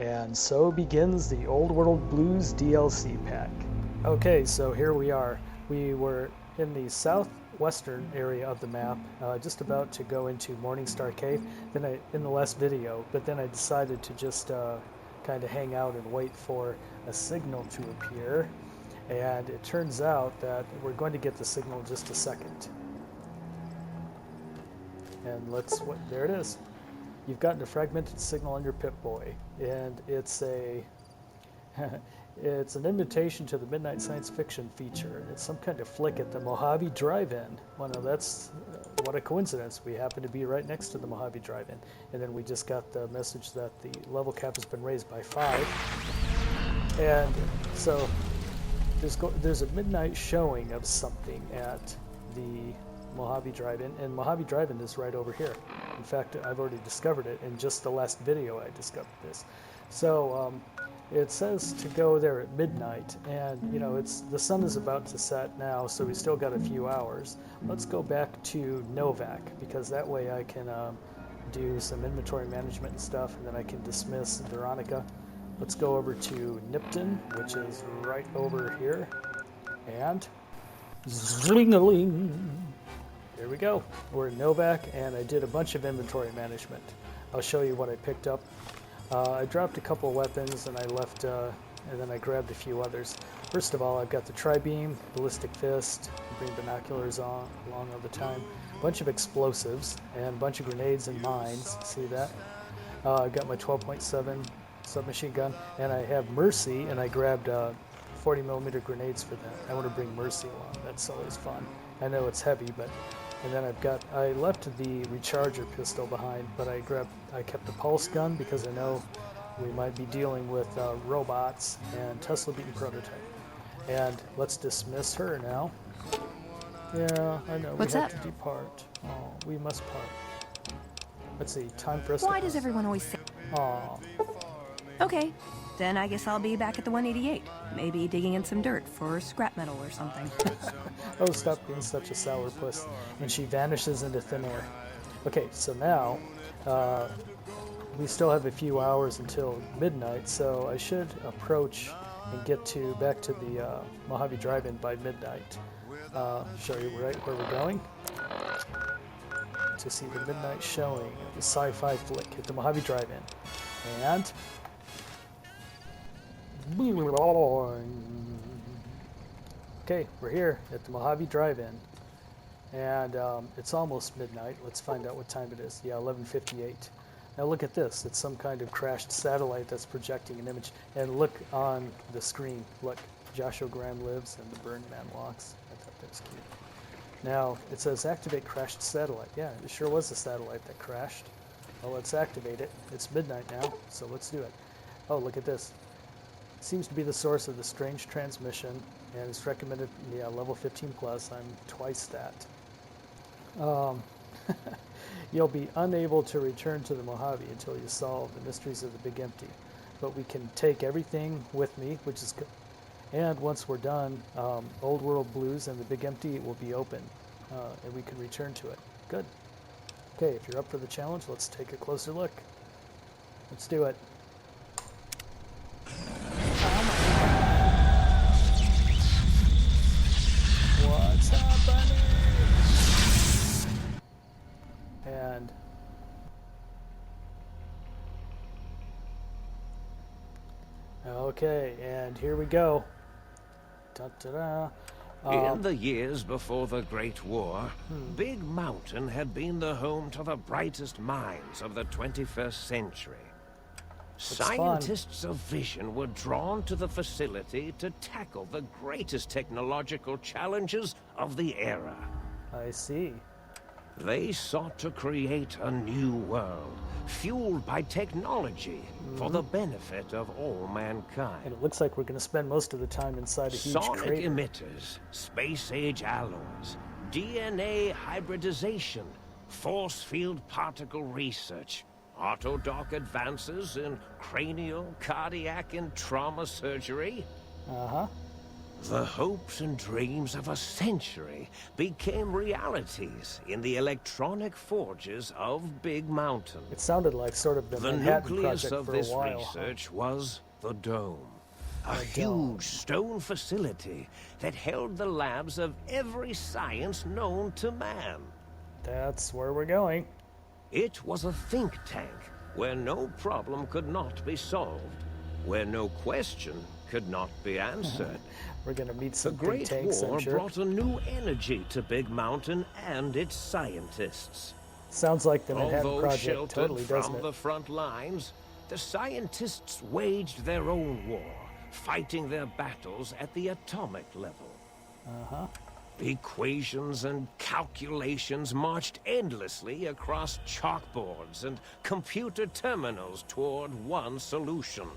And so begins the Old World Blues DLC pack. Okay, so here we are. We were in the southwestern area of the map, just about to go into Morningstar Cave. In the last video, but then I decided to just kind of hang out and wait for a signal to appear. And it turns out that we're going to get the signal in just a second. And there it is. You've gotten a fragmented signal on your Pip-Boy, and it's it's an invitation to the Midnight Science Fiction feature. It's some kind of flick at the Mojave Drive-In. Well, no, that's what a coincidence. We happen to be right next to the Mojave Drive-In, and then we just got the message that the level cap has been raised by 5, and so there's a midnight showing of something at the Mojave Drive-In, and Mojave Drive-In is right over here. In fact, I've already discovered it in just the last video. I discovered this. So it says to go there at midnight, and the sun is about to set now, so we still got a few hours. Let's go back to Novak, because that way I can do some inventory management and stuff, and then I can dismiss Veronica. Let's go over to Nipton, which is right over here, and zling-a-ling. There we go. We're in Novak, and I did a bunch of inventory management. I'll show you what I picked up. I dropped a couple of weapons, and I left, and then I grabbed a few others. First of all, I've got the tri-beam, ballistic fist, bring binoculars on along all the time, a bunch of explosives, and a bunch of grenades and mines. See that? I got my 12.7 submachine gun, and I have Mercy, and I grabbed 40 millimeter grenades for that. I want to bring Mercy along. That's always fun. I know it's heavy, but. And then I left the recharger pistol behind, but I kept the pulse gun because I know we might be dealing with robots and Tesla beaten prototype. And let's dismiss her now. Yeah, I know. What's we have up? to depart. Oh, we must part. Let's see, time for us to... Why does everyone always say... Aw. Okay, then I guess I'll be back at the 188. Maybe digging in some dirt for scrap metal or something. Oh, stop being such a sourpuss. And she vanishes into thin air. Okay, so now we still have a few hours until midnight, so I should approach and get back to the Mojave Drive-In by midnight. Show you right where we're going to see the midnight showing of the sci-fi flick at the Mojave Drive-In. And okay, we're here at the Mojave Drive-In, and it's almost midnight. Let's find out what time it is. Yeah, 11:58. Now look at this. It's some kind of crashed satellite that's projecting an image. And look on the screen. Look, Joshua Graham lives and the Burned Man walks. I thought that was cute. Now, it says activate crashed satellite. Yeah, it sure was a satellite that crashed. Well, let's activate it. It's midnight now, so let's do it. Oh, look at this. Seems to be the source of the strange transmission, and it's recommended level 15 plus. I'm twice that. You'll be unable to return to the Mojave until you solve the mysteries of the Big Empty, but we can take everything with me, which is good. And once we're done, Old World Blues and the Big Empty will be open, and we can return to it. Good. Okay, if you're up for the challenge, let's take a closer look. Let's do it. What's happening? And okay, and here we go. Da-da-da. In the years before the Great War, Big Mountain had been the home to the brightest minds of the 21st century. Scientists of vision were drawn to the facility to tackle the greatest technological challenges of the era. I see. They sought to create a new world, fueled by technology for the benefit of all mankind. And it looks like we're going to spend most of the time inside a huge Sonic crater. emitters, space-age alloys, DNA hybridization, force field particle research, autodoc advances in cranial, cardiac, and trauma surgery. Uh-huh. The hopes and dreams of a century became realities in the electronic forges of Big Mountain. It sounded like sort of the The Manhattan nucleus Project of for this a while. research was the dome. A dome. huge stone facility that held the labs of every science known to man. That's where we're going. It was a think tank where no problem could not be solved, where no question could not be answered. We're going to meet The some big Great tanks, War I'm sure. brought a new energy to Big Mountain and its scientists. Sounds like the Manhattan Although Project sheltered totally, doesn't from it? the front lines, the scientists waged their own war, fighting their battles at the atomic level. Equations and calculations marched endlessly across chalkboards and computer terminals toward one solution: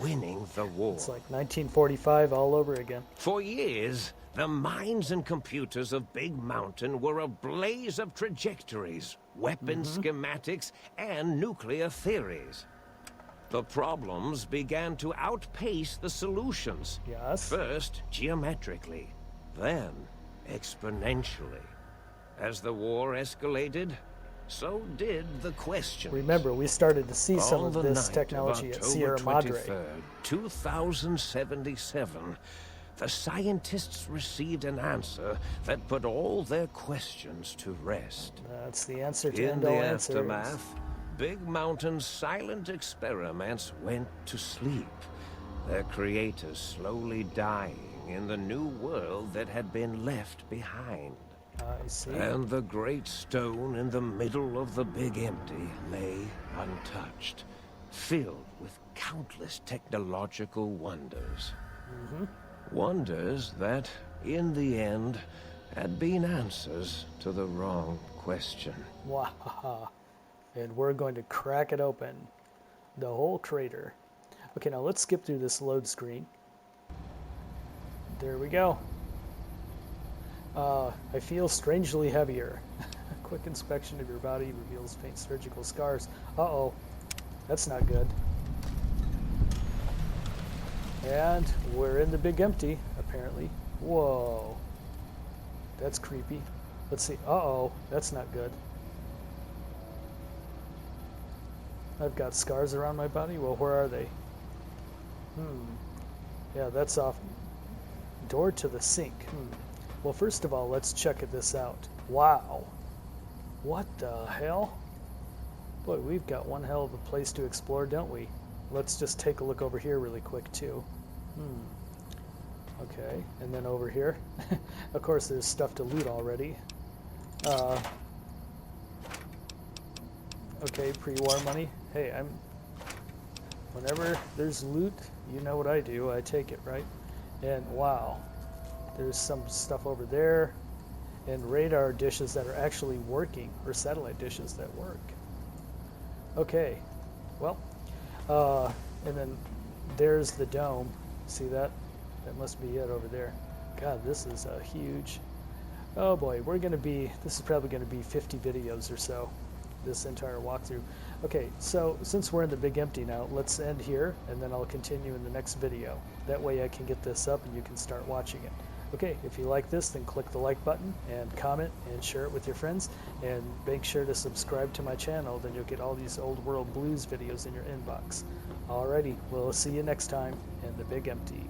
winning the war. It's like 1945 all over again. For years, the minds and computers of Big Mountain were a blaze of trajectories, weapon schematics, and nuclear theories. The problems began to outpace the solutions. Yes. First, geometrically, then exponentially. As the war escalated, so did the questions. Remember, we started to see some On of the this night technology of at October Sierra Madre. 23rd, 2077, the scientists received an answer that put all their questions to rest. That's the answer to In end the all answers. aftermath, Big Mountain's silent experiments went to sleep, their creators slowly dying in the new world that had been left behind. I see. And the great stone in the middle of the Big Empty lay untouched, filled with countless technological wonders. Wonders that, in the end, had been answers to the wrong question. Wow. And we're going to crack it open. The whole crater. Okay, now let's skip through this load screen. There we go. I feel strangely heavier. A quick inspection of your body reveals faint surgical scars. Uh-oh. That's not good. And we're in the Big Empty, apparently. Whoa. That's creepy. Let's see. Uh-oh. That's not good. I've got scars around my body. Well, where are they? Yeah, that's off. Door to the sink. Well, first of all, let's check this out. Wow. What the hell? Boy, we've got one hell of a place to explore, don't we? Let's just take a look over here really quick, too. Okay, and then over here. Of course, there's stuff to loot already. Okay, pre-war money. Hey, whenever there's loot, you know what I do. I take it, right? And wow, there's some stuff over there, and radar dishes that are actually working, or satellite dishes that work. Okay, well, and then there's the dome. See that? That must be it over there. God, this is a huge. Oh boy, this is probably gonna be 50 videos or so, this entire walkthrough. Okay, so since we're in the Big Empty now, let's end here, and then I'll continue in the next video. That way I can get this up and you can start watching it. Okay, if you like this, then click the like button and comment and share it with your friends, and make sure to subscribe to my channel, then you'll get all these old world blues videos in your inbox. Alrighty, we'll see you next time in the Big Empty.